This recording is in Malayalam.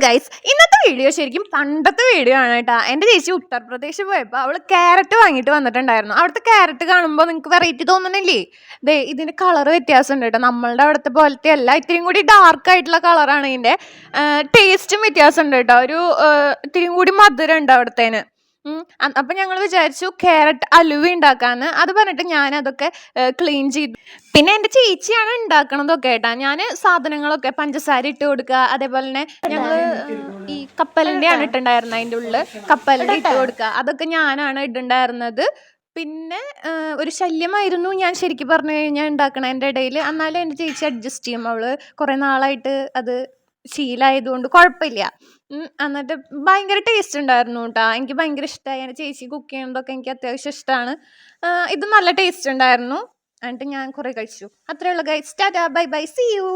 ഗൈസ്, ഇന്നത്തെ വീഡിയോ ശരിക്കും പണ്ടത്തെ വീഡിയോ ആണ് കേട്ടോ. എൻ്റെ ചേച്ചി ഉത്തർപ്രദേശ് പോയപ്പോൾ അവൾ ക്യാരറ്റ് വാങ്ങിയിട്ട് വന്നിട്ടുണ്ടായിരുന്നു. അവിടുത്തെ ക്യാരറ്റ് കാണുമ്പോൾ നിങ്ങൾക്ക് വെറൈറ്റി തോന്നുന്നില്ലേ? ദേ ഇതിൻ്റെ കളർ വ്യത്യാസമുണ്ട് കേട്ടോ. നമ്മളുടെ അവിടുത്തെ പോലത്തെ അല്ല, ഇത്തിരിയും കൂടി ഡാർക്ക് ആയിട്ടുള്ള കളറാണ് ഇതിൻ്റെ. ടേസ്റ്റും വ്യത്യാസമുണ്ട് കേട്ടോ. ഇത്തിരിയും കൂടി മധുരം ഉണ്ട് അവിടുത്തേന്. അപ്പം ഞങ്ങൾ വിചാരിച്ചു ക്യാരറ്റ് അലുവ ഉണ്ടാക്കാമെന്ന്. അത് പറഞ്ഞിട്ട് ഞാനതൊക്കെ ക്ലീൻ ചെയ്തു. പിന്നെ എൻ്റെ ചേച്ചിയാണ് ഉണ്ടാക്കണതൊക്കെ കേട്ടോ. ഞാൻ സാധനങ്ങളൊക്കെ പഞ്ചസാര ഇട്ട് കൊടുക്കുക, അതേപോലെ തന്നെ ഞങ്ങൾ ഈ കപ്പലിൻ്റെ ആണ് ഇട്ടുണ്ടായിരുന്നത്. അതിൻ്റെ ഉള്ളിൽ കപ്പലിൻ്റെ ഇട്ട് കൊടുക്കുക, അതൊക്കെ ഞാനാണ് ഇട്ടുണ്ടായിരുന്നത്. പിന്നെ ഒരു ശല്യമായിരുന്നു ഞാൻ ശരിക്കും പറഞ്ഞു കഴിഞ്ഞാൽ ഉണ്ടാക്കണതിൻ്റെ ഇടയിൽ. എന്നാലും എൻ്റെ ചേച്ചി അഡ്ജസ്റ്റ് ചെയ്യും. അവൾ കുറേ നാളായിട്ട് അത് ശീലമായതുകൊണ്ട് കുഴപ്പമില്ല. എന്നിട്ട് ഭയങ്കര ടേസ്റ്റ് ഉണ്ടായിരുന്നു കേട്ടോ. എനിക്ക് ഭയങ്കര ഇഷ്ടമായി. എൻ്റെ ചേച്ചി കുക്ക് ചെയ്യുന്നതൊക്കെ എനിക്ക് അത്യാവശ്യം ഇഷ്ടമാണ്. ഇത് നല്ല ടേസ്റ്റ് ഉണ്ടായിരുന്നു. എന്നിട്ട് ഞാൻ കുറേ കഴിച്ചു. അത്രയേ ഉള്ളൂ ഗൈസ്. ടാറ്റാ, ബൈ ബൈ, സീ യു.